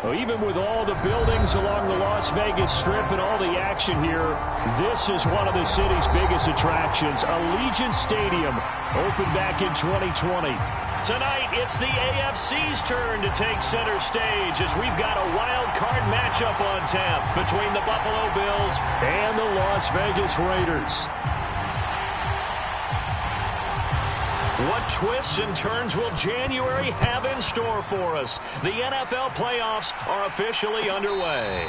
Well, even with all the buildings along the Las Vegas Strip and all the action here, this is one of the city's biggest attractions. Allegiant Stadium opened back in 2020. Tonight, it's the AFC's turn to take center stage as we've got a wild card matchup on tap between the Buffalo Bills and the Las Vegas Raiders. What twists and turns will January have in store for us? The NFL playoffs are officially underway.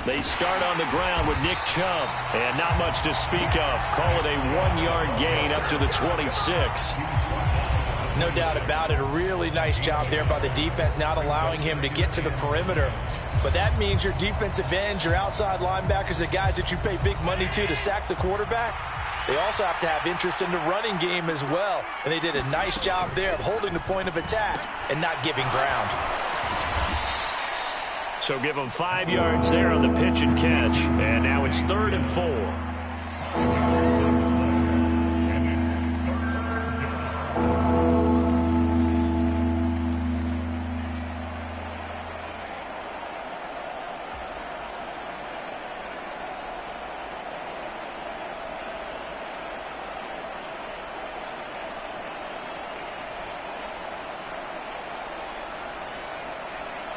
They start on the ground with Nick Chubb, and not much to speak of. Call it a 1-yard gain up to the 26. No doubt about it. A really nice job there by the defense, not allowing him to get to the perimeter. But that means your defensive ends, your outside linebackers, the guys that you pay big money to sack the quarterback, they also have to have interest in the running game as well. And they did a nice job there of holding the point of attack and not giving ground. So give them 5 yards there on the pitch and catch. And now it's 3rd and 4.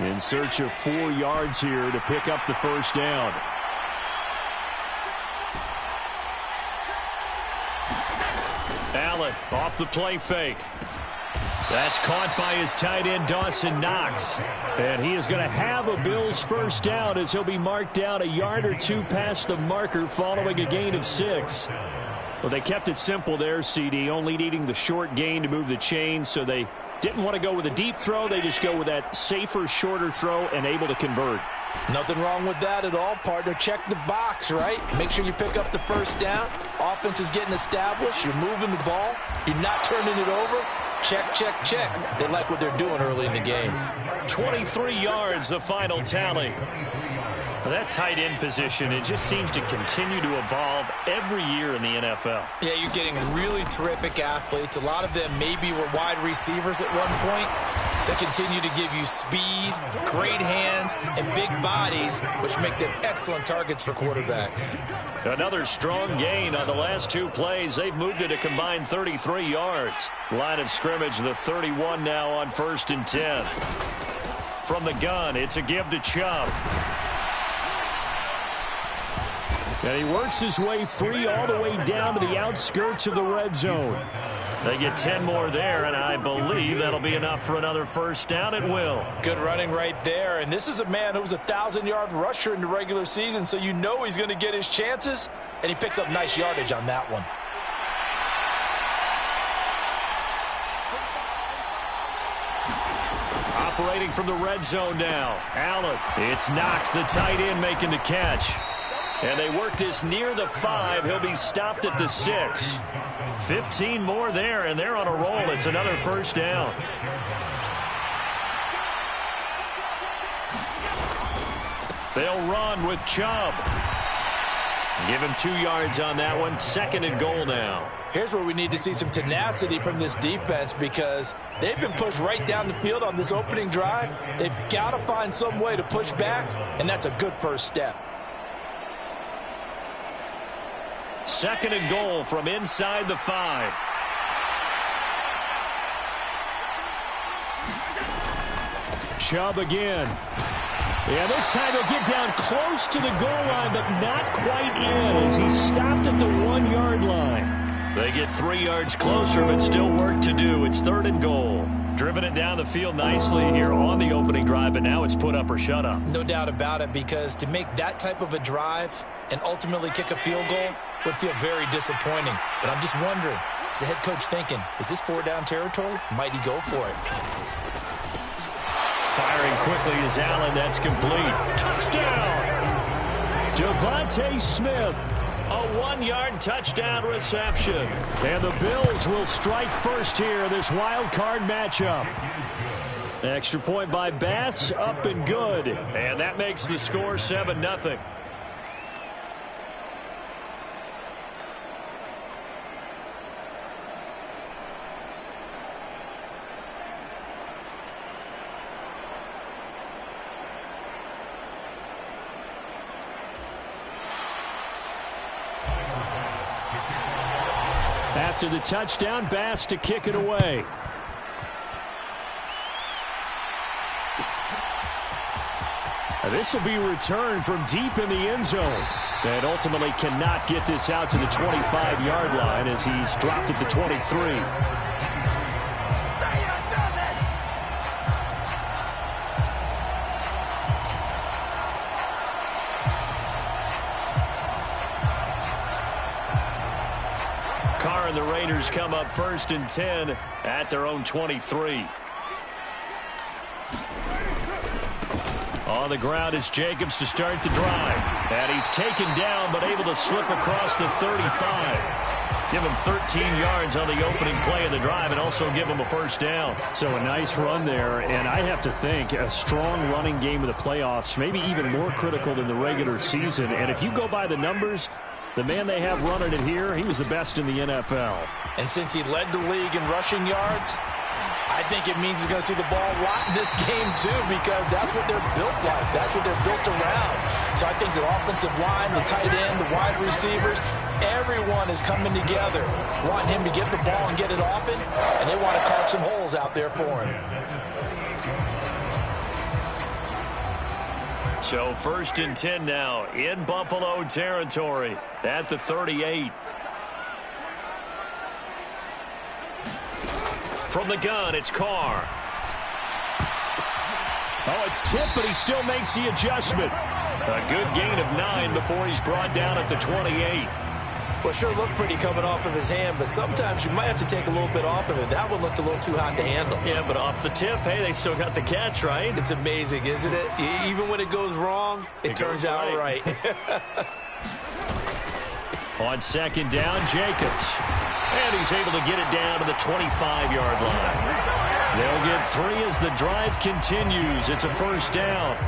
In search of 4 yards here to pick up the first down. Allen off the play fake. That's caught by his tight end, Dawson Knox. And he is going to have a Bills first down as he'll be marked down a yard or two past the marker following a gain of 6. Well, they kept it simple there, CD, only needing the short gain to move the chain, so they didn't want to go with a deep throw. They just go with that safer, shorter throw and able to convert. Nothing wrong with that at all, partner. Check the box, right? Make sure you pick up the first down. Offense is getting established. You're moving the ball. You're not turning it over. Check, check, check. They like what they're doing early in the game. 23 yards, the final tally. That tight end position, it just seems to continue to evolve every year in the NFL. Yeah, you're getting really terrific athletes. A lot of them maybe were wide receivers at one point. They continue to give you speed, great hands, and big bodies, which make them excellent targets for quarterbacks. Another strong gain on the last 2 plays. They've moved it a combined 33 yards. Line of scrimmage, the 31 now on 1st and 10. From the gun, it's a give to Chubb. And he works his way free all the way down to the outskirts of the red zone. They get 10 more there, and I believe that'll be enough for another first down. It will. Good running right there. And this is a man who was a 1,000-yard rusher in the regular season, so you know he's going to get his chances, and he picks up nice yardage on that one. Operating from the red zone now. Allen. It's Knox, the tight end, making the catch. And they work this near the 5. He'll be stopped at the 6. 15 more there, and they're on a roll. It's another first down. They'll run with Chubb. Give him 2 yards on that one. 2nd and goal now. Here's where we need to see some tenacity from this defense because they've been pushed right down the field on this opening drive. They've got to find some way to push back, and that's a good first step. 2nd and goal from inside the 5. Chubb again. Yeah, this time he'll get down close to the goal line, but not quite in as he's stopped at the 1-yard line. They get 3 yards closer, but still work to do. It's 3rd and goal. Driven it down the field nicely here on the opening drive, but now it's put up or shut up. No doubt about it, because to make that type of a drive and ultimately kick a field goal would feel very disappointing. But I'm just wondering, Is the head coach thinking, is this 4-down territory? Might he go for it? Firing quickly is Allen. That's complete. Touchdown! Devontae Smith, a 1-yard touchdown reception. And the Bills will strike first here, this wild card matchup. Extra point by Bass, up and good. And that makes the score 7-0. After the touchdown, Bass to kick it away. This will be returned from deep in the end zone. And ultimately cannot get this out to the 25-yard line as he's dropped at the 23. The Raiders come up 1st and 10 at their own 23. On the ground is Jacobs to start the drive. And he's taken down but able to slip across the 35. Give him 13 yards on the opening play of the drive and also give him a first down. So a nice run there, and I have to think a strong running game of the playoffs, maybe even more critical than the regular season. And if you go by the numbers, the man they have running it here, he was the best in the NFL. And since he led the league in rushing yards, I think it means he's going to see the ball a lot in this game too, because that's what they're built like. That's what they're built around. So I think the offensive line, the tight end, the wide receivers, everyone is coming together, wanting him to get the ball and get it often, and they want to carve some holes out there for him. So 1st and 10 now in Buffalo territory at the 38. From the gun, it's Carr. Oh, it's tipped, but he still makes the adjustment. A good gain of 9 before he's brought down at the 28. Well, sure looked pretty coming off of his hand, but sometimes you might have to take a little bit off of it. That one looked a little too hot to handle. Yeah, but off the tip, hey, they still got the catch, right? It's amazing, isn't it? Even when it goes wrong, it turns out right. On 2nd down, Jacobs. And he's able to get it down to the 25-yard line. They'll get 3 as the drive continues. It's a first down.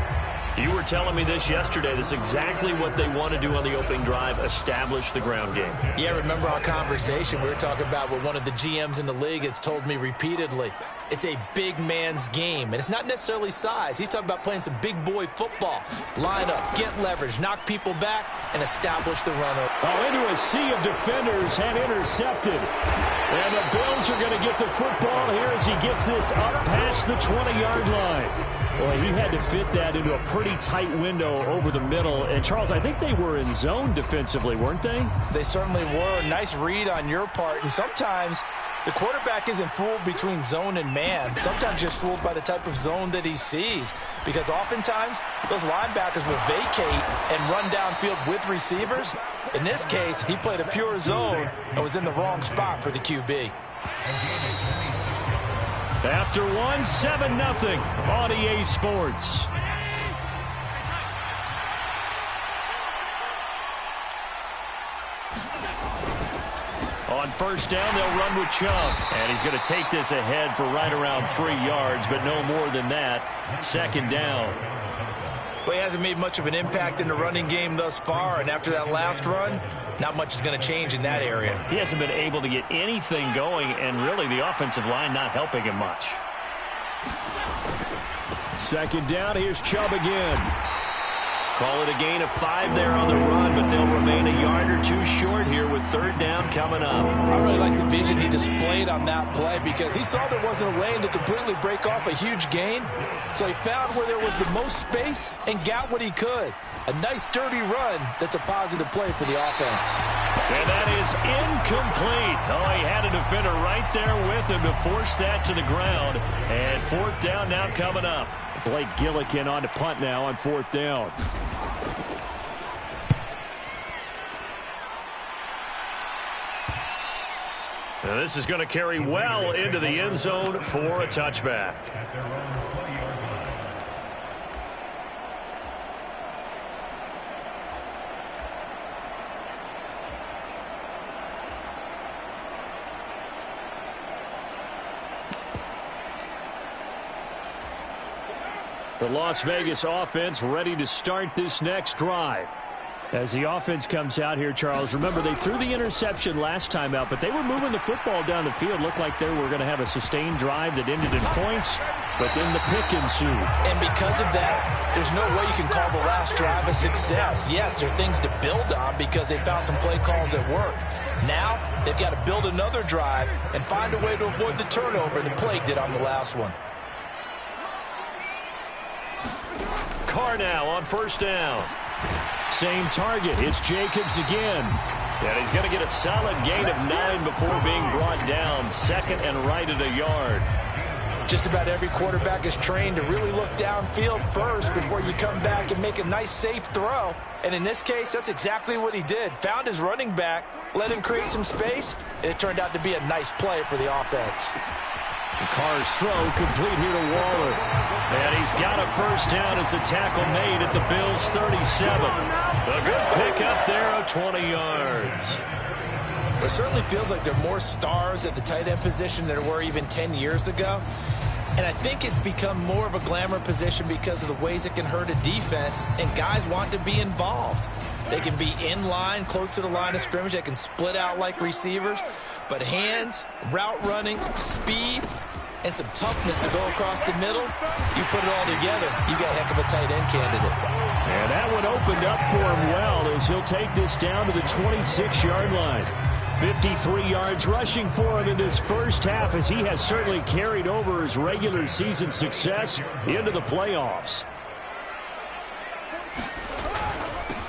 You were telling me this yesterday. This is exactly what they want to do on the opening drive, establish the ground game. Yeah, remember our conversation. We were talking about what one of the GMs in the league has told me repeatedly. It's a big man's game, and it's not necessarily size. He's talking about playing some big boy football. Line up, get leverage, knock people back, and establish the runner. Oh, into a sea of defenders and intercepted. And the Bills are going to get the football here as he gets this up past the 20-yard line. Boy, he had to fit that into a pretty tight window over the middle. And, Charles, I think they were in zone defensively, weren't they? They certainly were. Nice read on your part. And sometimes the quarterback isn't fooled between zone and man. Sometimes just fooled by the type of zone that he sees. Because oftentimes, those linebackers will vacate and run downfield with receivers. In this case, he played a pure zone and was in the wrong spot for the QB. After 7-0 on EA Sports. On 1st down, they'll run with Chubb. And he's going to take this ahead for right around 3 yards, but no more than that. 2nd down. Well, he hasn't made much of an impact in the running game thus far, and after that last run, not much is going to change in that area. He hasn't been able to get anything going, and really the offensive line not helping him much. 2nd down, here's Chubb again. Call it a gain of 5 there on the run, but they'll remain a yard or 2 short here with 3rd down coming up. I really like the vision he displayed on that play because he saw there wasn't a lane to completely break off a huge gain. So he found where there was the most space and got what he could. A nice dirty run that's a positive play for the offense. And that is incomplete. Oh, he had a defender right there with him to force that to the ground. And 4th down now coming up. Blake Gillikin on to punt now on 4th down. And this is going to carry well into the end zone for a touchback. The Las Vegas offense ready to start this next drive. As the offense comes out here, Charles, remember they threw the interception last time out, but they were moving the football down the field. Looked like they were going to have a sustained drive that ended in points, but then the pick ensued. And because of that, there's no way you can call the last drive a success. Yes, there are things to build on because they found some play calls that work. Now, they've got to build another drive and find a way to avoid the turnover the Plague did on the last one. Carr now on first down. Same target. It's Jacobs again. And he's going to get a solid gain of 9 before being brought down. Second and right at a yard. Just about every quarterback is trained to really look downfield first before you come back and make a nice, safe throw. And in this case, that's exactly what he did. Found his running back, let him create some space, and it turned out to be a nice play for the offense. Carr's throw complete here to Waller. And he's got a first down as a tackle made at the Bills' 37. A good pickup there of 20 yards. It certainly feels like there are more stars at the tight end position than there were even 10 years ago. And I think it's become more of a glamour position because of the ways it can hurt a defense, and guys want to be involved. They can be in line, close to the line of scrimmage. They can split out like receivers. But hands, route running, speed, and some toughness to go across the middle, you put it all together, you got a heck of a tight end candidate. And that one opened up for him well as he'll take this down to the 26-yard line. 53 yards rushing for him in this first half as he has certainly carried over his regular season success into the playoffs.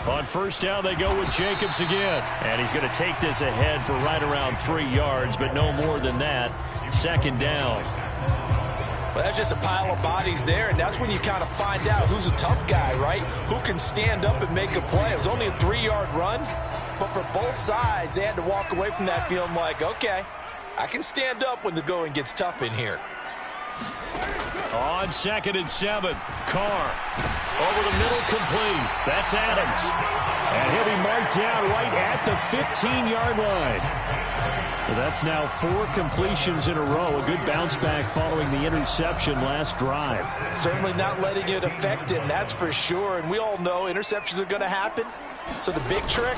On first down, they go with Jacobs again. And he's going to take this ahead for right around 3 yards, but no more than that. Second down. Well, that's just a pile of bodies there, and that's when you kind of find out who's a tough guy, right? Who can stand up and make a play. It was only a 3-yard run, but for both sides, they had to walk away from that feeling like, okay, I can stand up when the going gets tough in here. On 2nd and 7, Carr over the middle, complete. That's Adams. And he'll be marked down right at the 15-yard line. Well, that's now 4 completions in a row. A good bounce back following the interception last drive. Certainly not letting it affect him, that's for sure. And we all know interceptions are going to happen. So the big trick,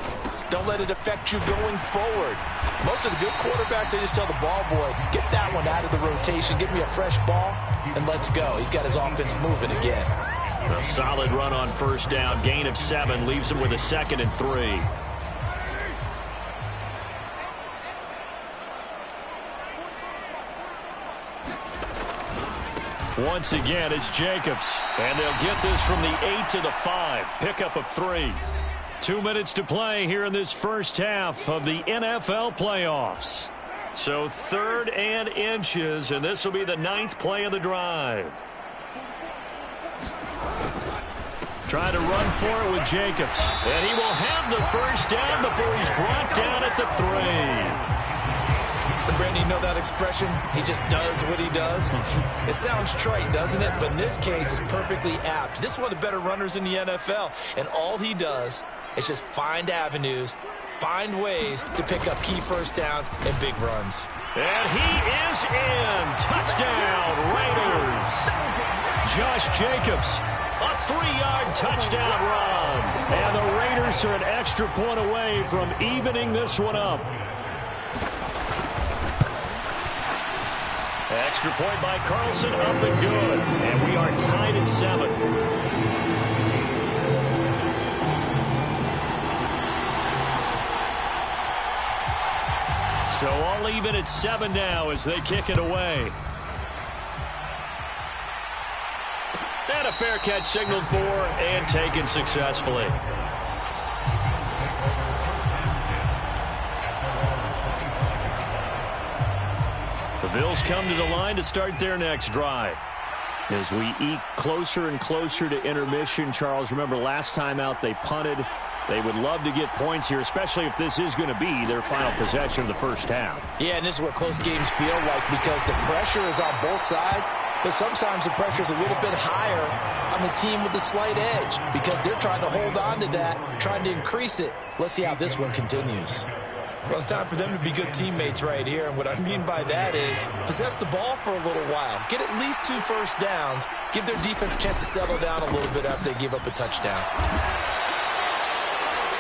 don't let it affect you going forward. Most of the good quarterbacks, they just tell the ball boy, get that one out of the rotation, give me a fresh ball, and let's go. He's got his offense moving again. A solid run on first down. Gain of 7 leaves him with a 2nd and 3. Once again, it's Jacobs. And they'll get this from the 8 to the 5. Pickup of 3. 2 minutes to play here in this first half of the NFL playoffs. So 3rd and inches, and this will be the 9th play of the drive. Trying to run for it with Jacobs. And he will have the first down before he's brought down at the 3. Brandon, you know that expression? He just does what he does. It sounds trite, doesn't it? But in this case, it's perfectly apt. This is one of the better runners in the NFL. And all he does is just find avenues, find ways to pick up key first downs and big runs. And he is in. Touchdown, Raiders. Josh Jacobs, a 3-yard touchdown run. And the Raiders are an extra point away from evening this one up. Extra point by Carlson, up and good. And we are tied at 7. So all even at 7 now as they kick it away. And a fair catch signaled for and taken successfully. The Bills come to the line to start their next drive. As we eke closer and closer to intermission, Charles, remember last time out they punted They would love to get points here, especially if this is going to be their final possession of the first half. Yeah, and this is what close games feel like because the pressure is on both sides, but sometimes the pressure is a little bit higher on the team with the slight edge because they're trying to hold on to that, trying to increase it. Let's see how this one continues. Well, it's time for them to be good teammates right here, and what I mean by that is possess the ball for a little while. Get at least 2 first downs. Give their defense a chance to settle down a little bit after they give up a touchdown.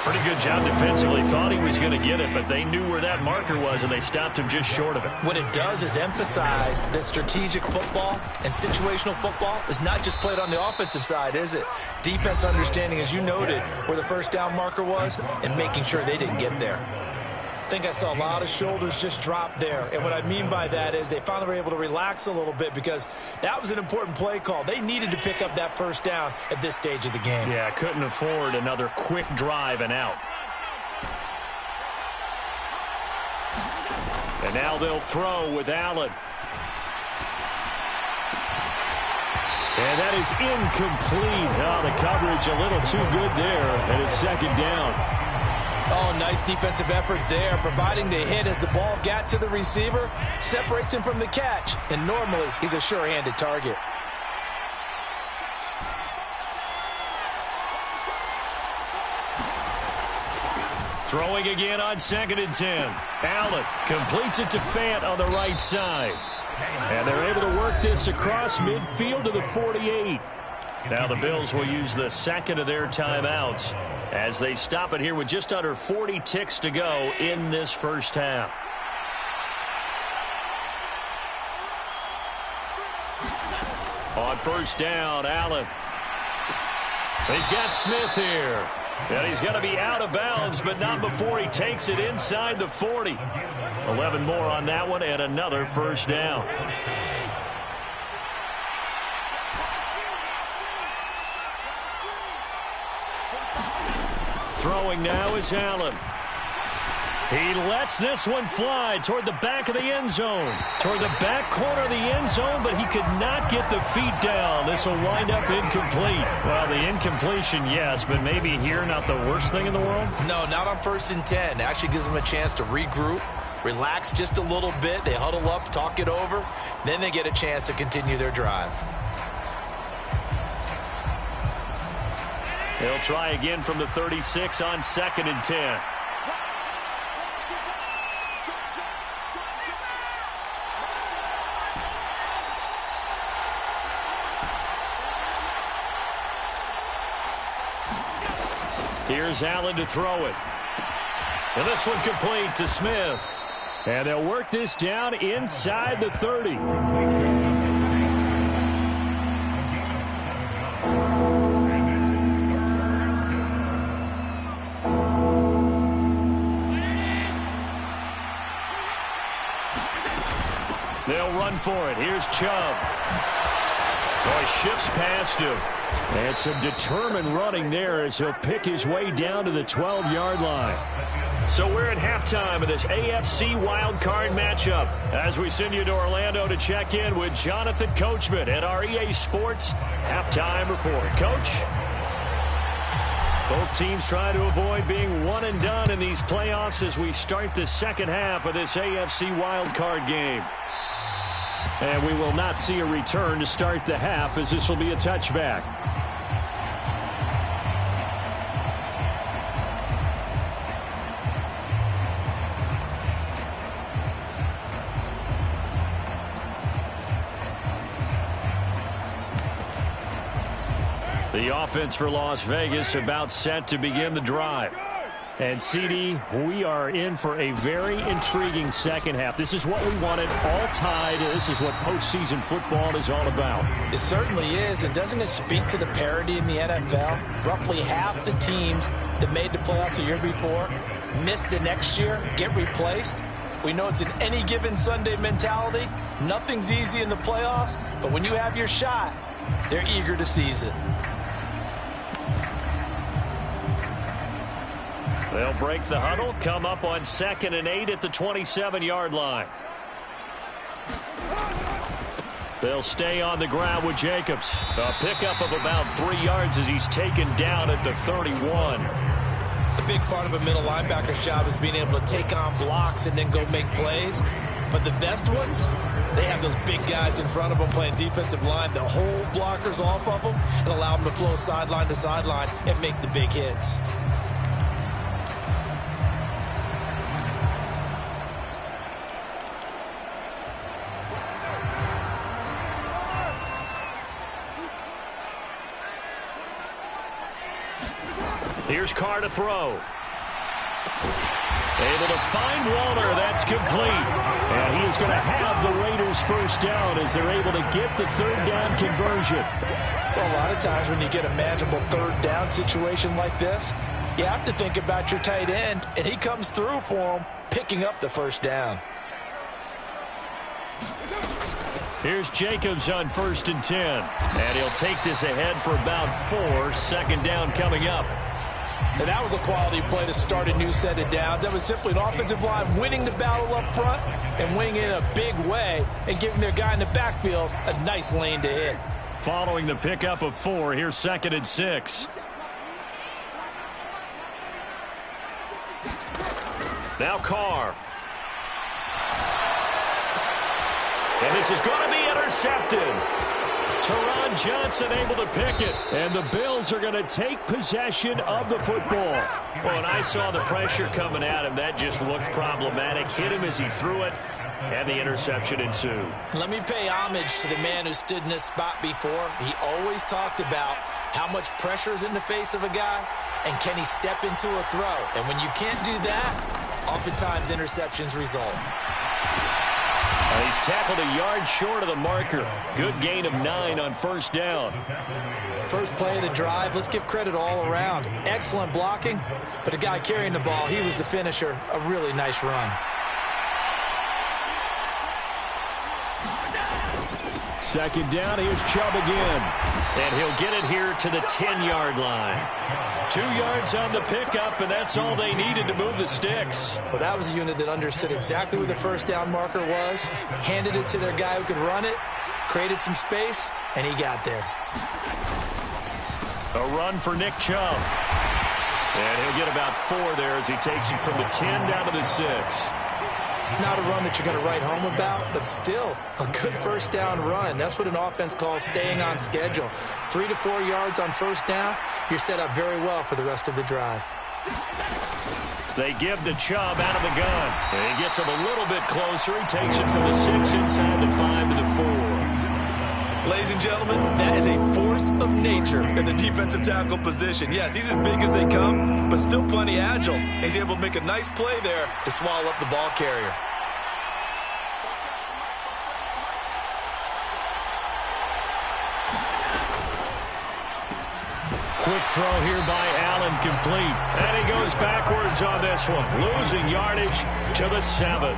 Pretty good job defensively. Thought he was going to get it, but they knew where that marker was, and they stopped him just short of it. What it does is emphasize that strategic football and situational football is not just played on the offensive side, is it? Defense understanding, as you noted, where the first down marker was and making sure they didn't get there. I think I saw a lot of shoulders just drop there. And what I mean by that is they finally were able to relax a little bit because that was an important play call. They needed to pick up that first down at this stage of the game. Yeah, couldn't afford another quick drive and out. And now they'll throw with Allen. And that is incomplete. Oh, the coverage a little too good there, and it's second down. Oh, nice defensive effort there, providing the hit as the ball got to the receiver, separates him from the catch, and normally he's a sure-handed target. Throwing again on 2nd and 10. Allen completes it to Fant on the right side. And they're able to work this across midfield to the 48. Now the Bills will use the second of their timeouts as they stop it here with just under 40 ticks to go in this first half. On first down, Allen. He's got Smith here. And he's going to be out of bounds, but not before he takes it inside the 40. 11 more on that one and another first down. Throwing now is Allen. He lets this one fly toward the back of the end zone. Toward the back corner of the end zone, but he could not get the feet down. This will wind up incomplete. Well, the incompletion, yes, but maybe here not the worst thing in the world? No, not on 1st and 10. It actually gives them a chance to regroup, relax just a little bit. They huddle up, talk it over. Then they get a chance to continue their drive. They'll try again from the 36 on 2nd and 10. Here's Allen to throw it. And this one complete to Smith. And they'll work this down inside the 30. They'll run for it. Here's Chubb. Boy, shifts past him. And some determined running there as he'll pick his way down to the 12-yard line. So we're at halftime of this AFC wildcard matchup as we send you to Orlando to check in with Jonathan Coachman at our EA Sports Halftime Report. Coach? Both teams try to avoid being one and done in these playoffs as we start the second half of this AFC wildcard game. And we will not see a return to start the half as this will be a touchback. The offense for Las Vegas about set to begin the drive. And, CD, we are in for a very intriguing second half. This is what we wanted, all tied. This is what postseason football is all about. It certainly is. And doesn't it speak to the parity in the NFL? Roughly half the teams that made the playoffs a year before miss the next year, get replaced. We know it's an any given Sunday mentality. Nothing's easy in the playoffs, but when you have your shot, they're eager to seize it. They'll break the huddle, come up on 2nd and 8 at the 27-yard line. They'll stay on the ground with Jacobs. A pickup of about 3 yards as he's taken down at the 31. A big part of a middle linebacker's job is being able to take on blocks and then go make plays. But the best ones, they have those big guys in front of them playing defensive line that hold blockers off of them and allow them to flow sideline to sideline and make the big hits. Here's Carr to throw. Able to find Walter. That's complete. And he is going to have the Raiders first down as they're able to get the third down conversion. Well, a lot of times when you get a manageable third down situation like this, you have to think about your tight end, and he comes through for him, picking up the first down. Here's Jacobs on 1st and 10. And he'll take this ahead for about 4. Second down coming up. And that was a quality play to start a new set of downs. That was simply an offensive line winning the battle up front and winning it in a big way and giving their guy in the backfield a nice lane to hit. Following the pickup of 4, here's 2nd and 6. Now Carr. And this is going to be intercepted. Teron Johnson able to pick it. And the Bills are going to take possession of the football. Well, when I saw the pressure coming at him, that just looked problematic. Hit him as he threw it, and the interception ensued. Let me pay homage to the man who stood in this spot before. He always talked about how much pressure is in the face of a guy, and can he step into a throw. And when you can't do that, oftentimes interceptions result. He's tackled a yard short of the marker. Good gain of 9 on 1st down. First play of the drive, let's give credit all around. Excellent blocking, but the guy carrying the ball, he was the finisher. A really nice run. Second down, here's Chubb again. And he'll get it here to the 10-yard line. 2 yards on the pickup, and that's all they needed to move the sticks. Well, that was a unit that understood exactly where the first down marker was, handed it to their guy who could run it, created some space, and he got there. A run for Nick Chubb. And he'll get about 4 there as he takes it from the 10 down to the 6. Not a run that you're going to write home about, but still a good first down run. That's what an offense calls staying on schedule. 3 to 4 yards on first down, you're set up very well for the rest of the drive. They give the Chubb out of the gun. And he gets him a little bit closer. He takes it from the 6 inside the 5 to the 4. Ladies and gentlemen, that is a force of nature in the defensive tackle position. Yes, he's as big as they come, but still plenty agile. He's able to make a nice play there to swallow up the ball carrier. Quick throw here by Allen, complete. And he goes backwards on this one, losing yardage to the 7.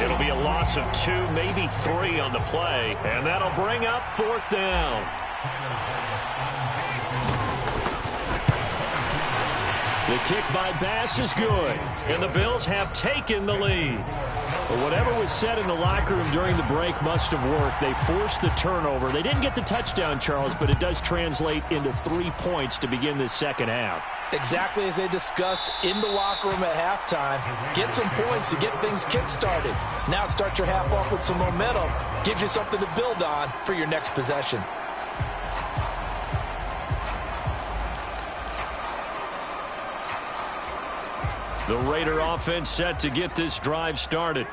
It'll be a loss of 2, maybe 3 on the play, and that'll bring up 4th down. The kick by Bass is good, and the Bills have taken the lead. But whatever was said in the locker room during the break must have worked. They forced the turnover. They didn't get the touchdown, Charles, but it does translate into 3 points to begin this second half. Exactly as they discussed in the locker room at halftime. Get some points to get things kick-started. Now start your half off with some momentum. Gives you something to build on for your next possession. The Raider offense set to get this drive started.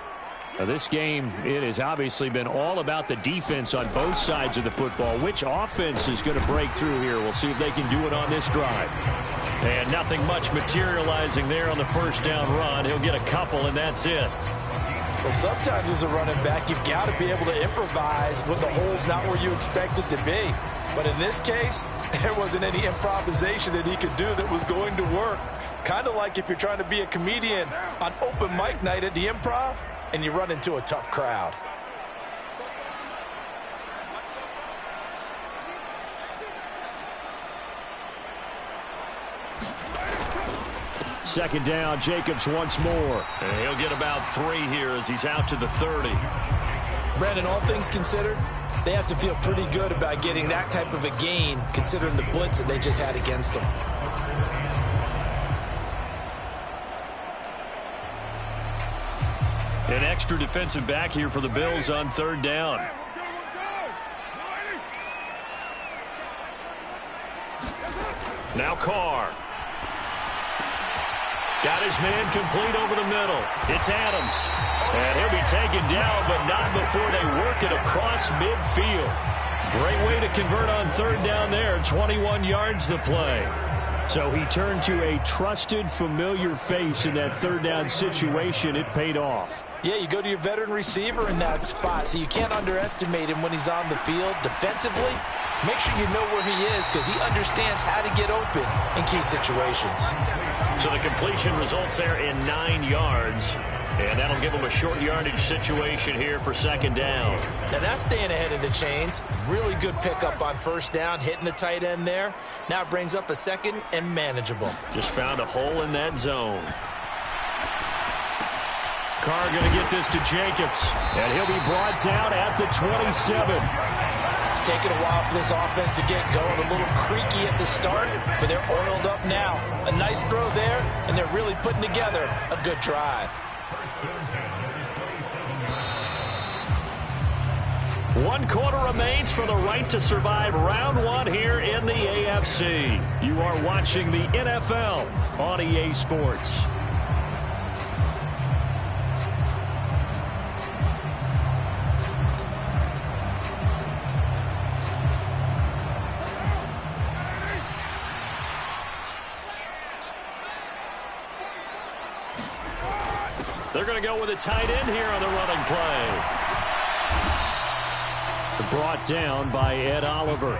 Now this game, it has obviously been all about the defense on both sides of the football. Which offense is going to break through here? We'll see if they can do it on this drive. And nothing much materializing there on the first down run. He'll get a couple, and that's it. Well, sometimes as a running back, you've got to be able to improvise when the hole's not where you expect it to be. But in this case, there wasn't any improvisation that he could do that was going to work. Kind of like if you're trying to be a comedian on open mic night at the Improv and you run into a tough crowd. Second down, Jacobs once more. And he'll get about 3 here as he's out to the 30. Brandon, all things considered, they have to feel pretty good about getting that type of a gain considering the blitz that they just had against them. An extra defensive back here for the Bills on third down. Now Carr. Got his man complete over the middle. It's Adams. And he'll be taken down, but not before they work it across midfield. Great way to convert on third down there. 21 yards the play. So he turned to a trusted, familiar face in that third down situation. It paid off. Yeah, you go to your veteran receiver in that spot, so you can't underestimate him when he's on the field defensively. Make sure you know where he is because he understands how to get open in key situations. So the completion results there in 9 yards. And that'll give him a short yardage situation here for second down. Now that's staying ahead of the chains. Really good pickup on first down, hitting the tight end there. Now it brings up a second and manageable. Just found a hole in that zone. Carr going to get this to Jacobs. And he'll be brought down at the 27. It's taken a while for this offense to get going. A little creaky at the start, but they're oiled up now. A nice throw there, and they're really putting together a good drive. One quarter remains for the right to survive round one here in the AFC. You are watching the NFL on EA Sports. They're going to go with a tight end here on the running play. Brought down by Ed Oliver.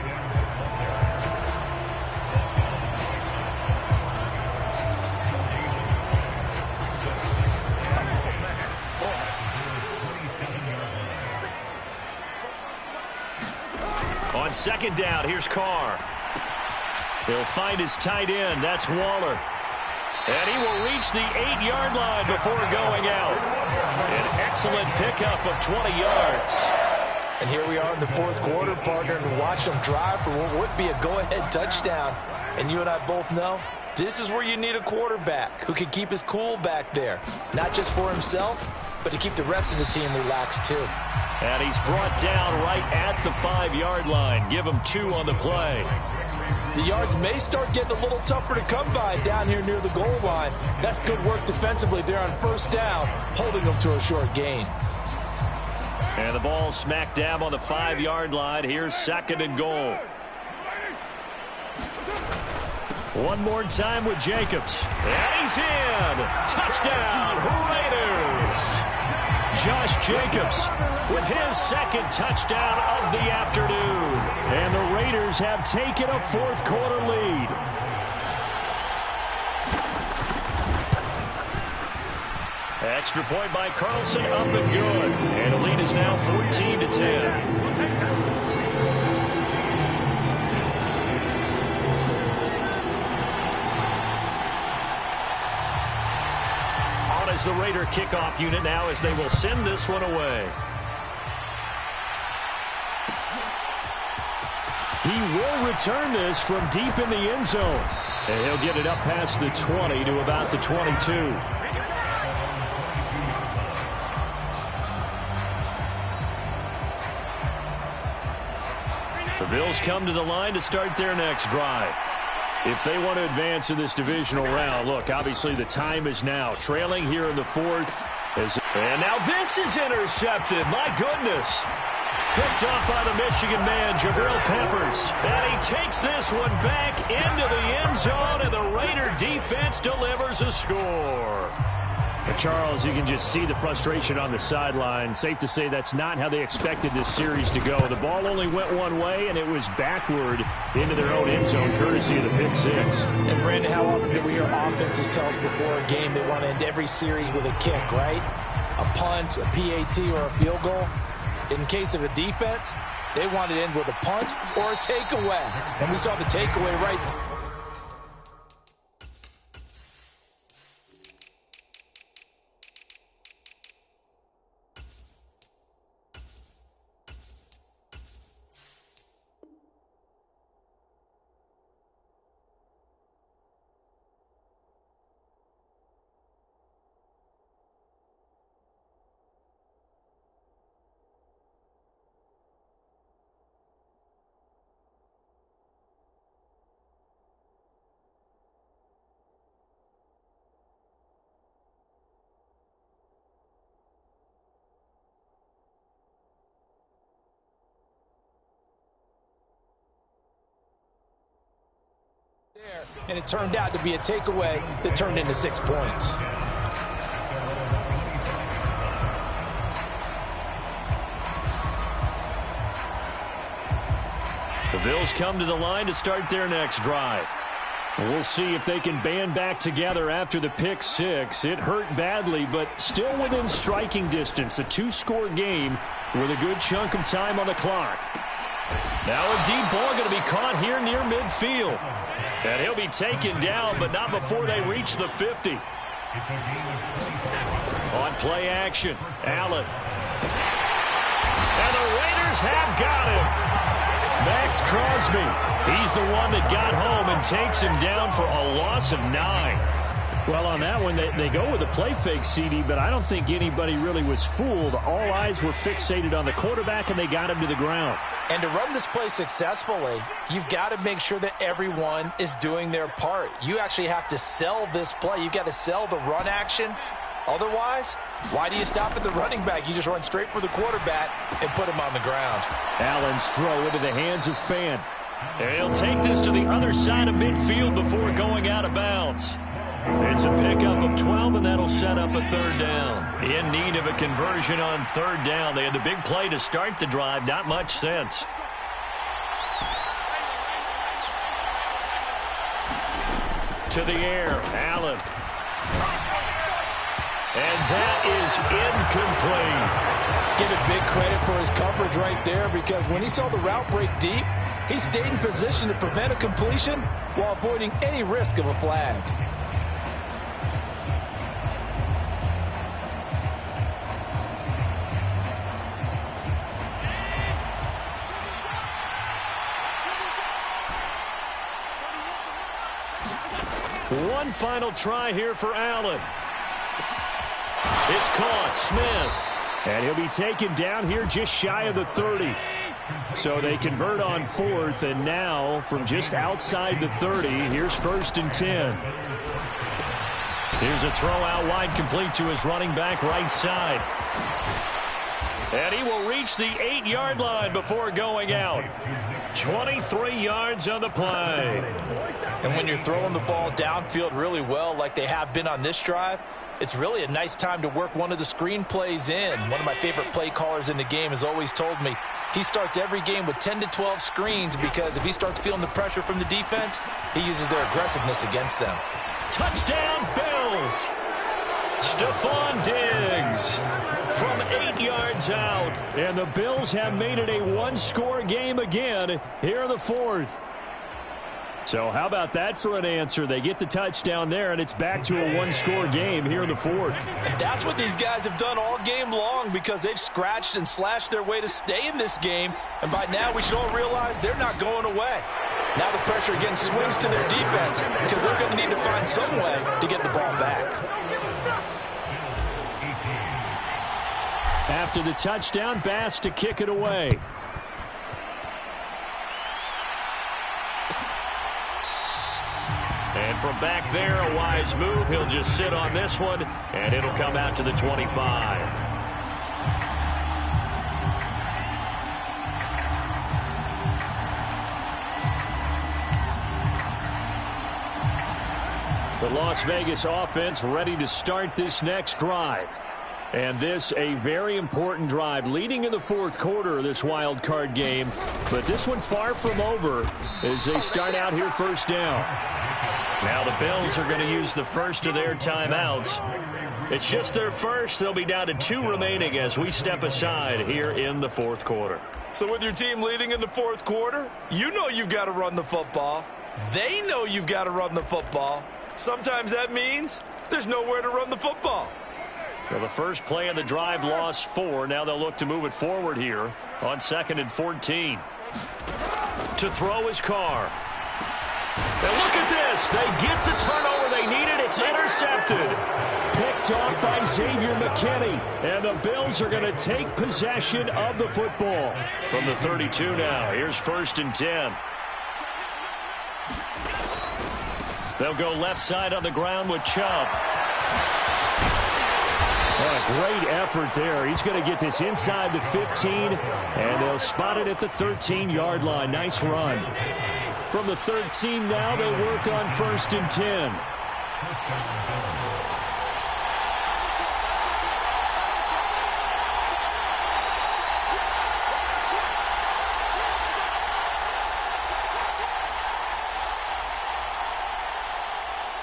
On second down, here's Carr. He'll find his tight end. That's Waller. And he will reach the 8-yard line before going out. An excellent pickup of 20 yards. And here we are in the fourth quarter, partner, and watch them drive for what would be a go-ahead touchdown. And you and I both know this is where you need a quarterback who can keep his cool back there. Not just for himself, but to keep the rest of the team relaxed too. And he's brought down right at the 5-yard line. Give him 2 on the play. The yards may start getting a little tougher to come by down here near the goal line. That's good work defensively there on first down, holding them to a short gain. And the ball smack dab on the 5-yard line. Here's second and goal. One more time with Jacobs. And he's in. Touchdown, Raiders. Josh Jacobs with his second touchdown of the afternoon. And the Raiders have taken a fourth quarter lead. Extra point by Carlson, up and good. And the lead is now 14-10. As the Raider kickoff unit now as they will send this one away. He will return this from deep in the end zone. And he'll get it up past the 20 to about the 22. The Bills come to the line to start their next drive. If they want to advance in this divisional round, look, obviously the time is now. Trailing here in the fourth. And now this is intercepted. My goodness. Picked off by the Michigan man, Jabril Peppers. And he takes this one back into the end zone, and the Raider defense delivers a score. Charles, you can just see the frustration on the sideline. Safe to say that's not how they expected this series to go. The ball only went one way, and it was backward into their own end zone, courtesy of the pick six. And, Brandon, how often do we hear offenses tell us before a game they want to end every series with a kick, right? A punt, a PAT, or a field goal. In case of a defense, they want to end with a punt or a takeaway. And we saw the takeaway right. And it turned out to be a takeaway that turned into 6 points. The Bills come to the line to start their next drive. We'll see if they can band back together after the pick six. It hurt badly, but still within striking distance. A two-score game with a good chunk of time on the clock. Now a deep ball going to be caught here near midfield. And he'll be taken down, but not before they reach the 50. On play action, Allen. And the Raiders have got him. Max Crosby, he's the one that got home and takes him down for a loss of 9. Well, on that one, they go with a play fake, CD, but I don't think anybody really was fooled. All eyes were fixated on the quarterback, and they got him to the ground. And to run this play successfully, you've got to make sure that everyone is doing their part. You actually have to sell this play. You've got to sell the run action. Otherwise, why do you stop at the running back? You just run straight for the quarterback and put him on the ground. Allen's throw into the hands of Fan. And he'll take this to the other side of midfield before going out of bounds. It's a pickup of 12, and that'll set up a third down. In need of a conversion on third down. They had the big play to start the drive. Not much sense. To the air, Allen. And that is incomplete. Give it big credit for his coverage right there, because when he saw the route break deep, he stayed in position to prevent a completion while avoiding any risk of a flag. One final try here for Allen. It's caught. Smith. And he'll be taken down here just shy of the 30. So they convert on fourth, and now from just outside the 30, here's 1st and 10. Here's a throw out wide, complete to his running back right side. And he will reach the 8-yard line before going out. 23 yards on the play. And when you're throwing the ball downfield really well like they have been on this drive, it's really a nice time to work one of the screen plays in. One of my favorite play callers in the game has always told me he starts every game with 10 to 12 screens, because if he starts feeling the pressure from the defense, he uses their aggressiveness against them. Touchdown, Bills! Stephon Diggs from 8 yards out. And the Bills have made it a one-score game again here in the fourth. So how about that for an answer? They get the touchdown there, and it's back to a one-score game here in the fourth. And that's what these guys have done all game long, because they've scratched and slashed their way to stay in this game. And by now, we should all realize they're not going away. Now the pressure again swings to their defense, because they're going to need to find some way to get the ball back. After the touchdown, Bass to kick it away. And from back there, a wise move. He'll just sit on this one, and it'll come out to the 25. The Las Vegas offense ready to start this next drive. And this a very important drive leading in the fourth quarter of this wild card game. But this one far from over as they start out here first down. Now the Bills are going to use the first of their timeouts. It's just their first. They'll be down to 2 remaining as we step aside here in the fourth quarter. So with your team leading in the fourth quarter, you know you've got to run the football. They know you've got to run the football. Sometimes that means there's nowhere to run the football. Well, the first play of the drive lost 4. Now they'll look to move it forward here on 2nd and 14. To throw is Carr. And look at this. They get the turnover they needed. It's intercepted. Picked off by Xavier McKinney. And the Bills are going to take possession of the football. From the 32 now. Here's 1st and 10. They'll go left side on the ground with Chubb. A great effort there. He's going to get this inside the 15, and they'll spot it at the 13-yard line. Nice run. From the 13 now, they work on 1st and 10.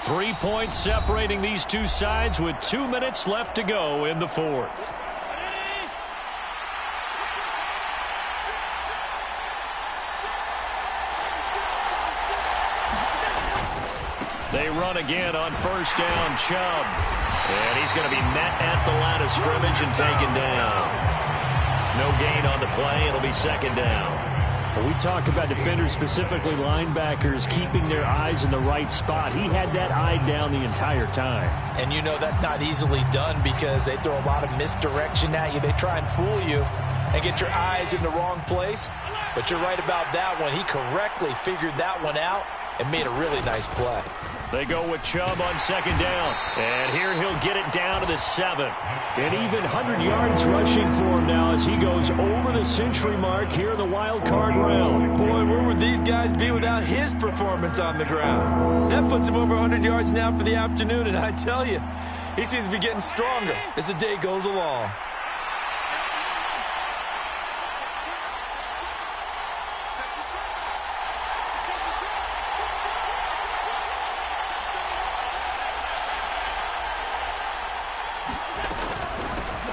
Three points separating these two sides with 2 minutes left to go in the fourth. They run again on 1st down. Chubb. And he's going to be met at the line of scrimmage and taken down. No gain on the play. It'll be 2nd down. Well, we talk about defenders, specifically linebackers, keeping their eyes in the right spot. He had that eye down the entire time. And you know that's not easily done because they throw a lot of misdirection at you. They try and fool you and get your eyes in the wrong place. But you're right about that one. He correctly figured that one out and made a really nice play. They go with Chubb on 2nd down. And here he'll get it down to the 7. And even 100 yards rushing for him now as he goes over the century mark here in the wild card round. Boy, where would these guys be without his performance on the ground? That puts him over 100 yards now for the afternoon, and I tell you, he seems to be getting stronger as the day goes along.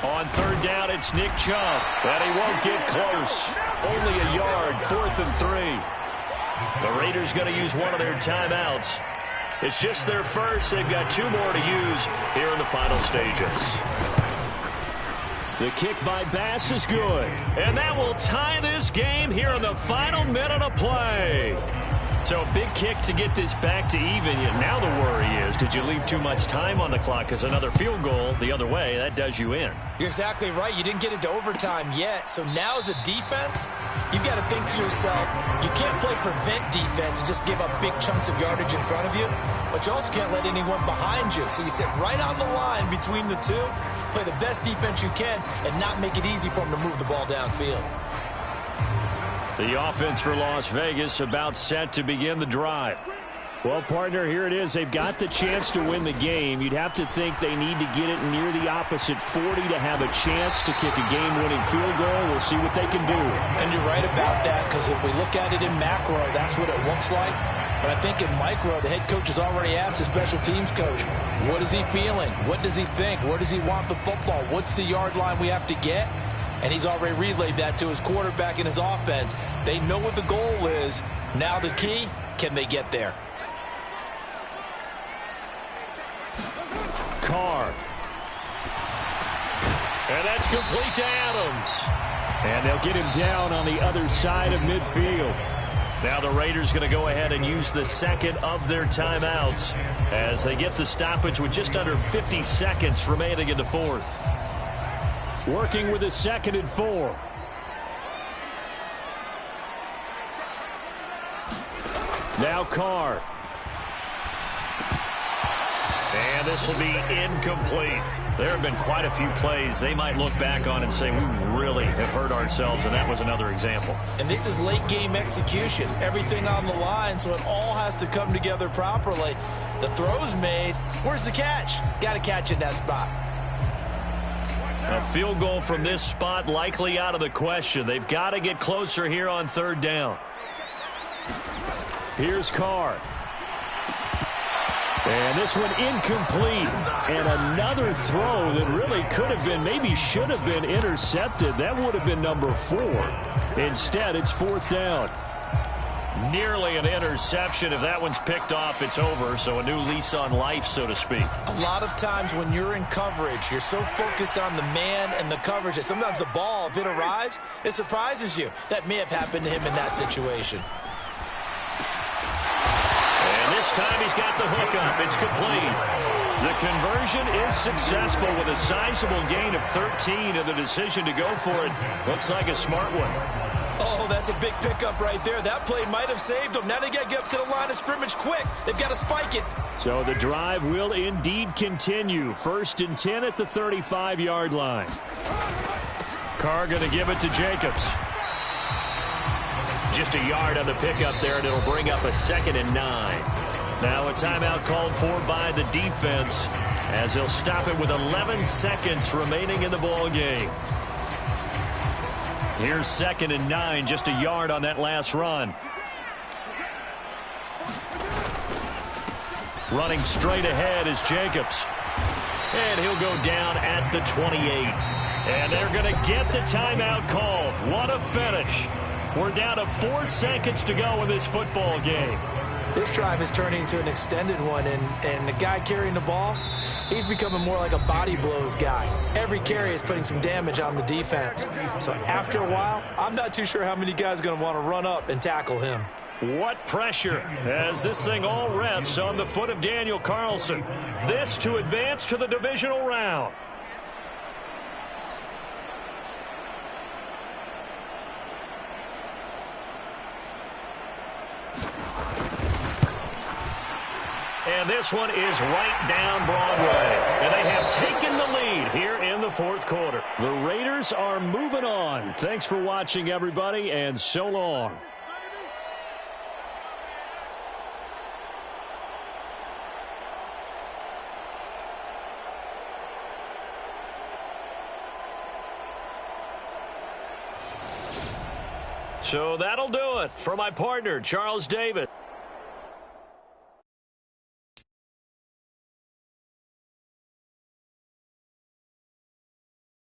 On 3rd down, it's Nick Chubb. But he won't get close. Only a yard, 4th and 3. The Raiders going to use one of their timeouts. It's just their first. They've got 2 more to use here in the final stages. The kick by Bass is good. And that will tie this game here in the final minute of play. So a big kick to get this back to even. Now the worry is, did you leave too much time on the clock? Because another field goal the other way, that does you in. You're exactly right. You didn't get into overtime yet. So now as a defense, you've got to think to yourself, you can't play prevent defense and just give up big chunks of yardage in front of you. But you also can't let anyone behind you. So you sit right on the line between the two, play the best defense you can, and not make it easy for them to move the ball downfield. The offense for Las Vegas about set to begin the drive. Well, partner, here it is. They've got the chance to win the game. You'd have to think they need to get it near the opposite 40 to have a chance to kick a game-winning field goal. We'll see what they can do. And you're right about that, because if we look at it in macro, that's what it looks like. But I think in micro, the head coach has already asked the special teams coach, what is he feeling? What does he think? Where does he want the football? What's the yard line we have to get? And he's already relayed that to his quarterback and his offense. They know what the goal is. Now the key, can they get there? Carr. And that's complete to Adams. And they'll get him down on the other side of midfield. Now the Raiders going to go ahead and use the second of their timeouts as they get the stoppage with just under 50 seconds remaining in the fourth. Working with a 2nd and 4. Now Carr. And this will be incomplete. There have been quite a few plays they might look back on and say, we really have hurt ourselves, and that was another example. And this is late game execution. Everything on the line, so it all has to come together properly. The throw's made. Where's the catch? Got to catch in that spot. A field goal from this spot likely out of the question. They've got to get closer here on 3rd down. Here's Carr. And this one incomplete. And another throw that really could have been, maybe should have been intercepted. That would have been number 4. Instead, it's 4th down. Nearly an interception. If that one's picked off, it's over. So a new lease on life, so to speak. A lot of times when you're in coverage, you're so focused on the man and the coverage that sometimes the ball, if it arrives, it surprises you. That may have happened to him in that situation. And this time he's got the hook up. It's complete. The conversion is successful with a sizable gain of 13, and the decision to go for it looks like a smart one. Oh, that's a big pickup right there. That play might have saved them. Now they got to get up to the line of scrimmage quick. They've got to spike it. So the drive will indeed continue. 1st and 10 at the 35-yard line. Carr going to give it to Jacobs. Just a yard on the pickup there, and it'll bring up a 2nd and 9. Now a timeout called for by the defense as they'll stop it with 11 seconds remaining in the ball game. Here's 2nd and 9, just a yard on that last run. Running straight ahead is Jacobs. And he'll go down at the 28. And they're going to get the timeout called. What a finish. We're down to 4 seconds to go in this football game. This drive is turning into an extended one, and the guy carrying the ball, he's becoming more like a body blows guy. Every carry is putting some damage on the defense. So after a while, I'm not too sure how many guys are going to want to run up and tackle him. What pressure as this thing all rests on the foot of Daniel Carlson. This to advance to the divisional round. And this one is right down Broadway. And they have taken the lead here in the 4th quarter. The Raiders are moving on. Thanks for watching, everybody, and so long. So that'll do it for my partner, Charles Davis.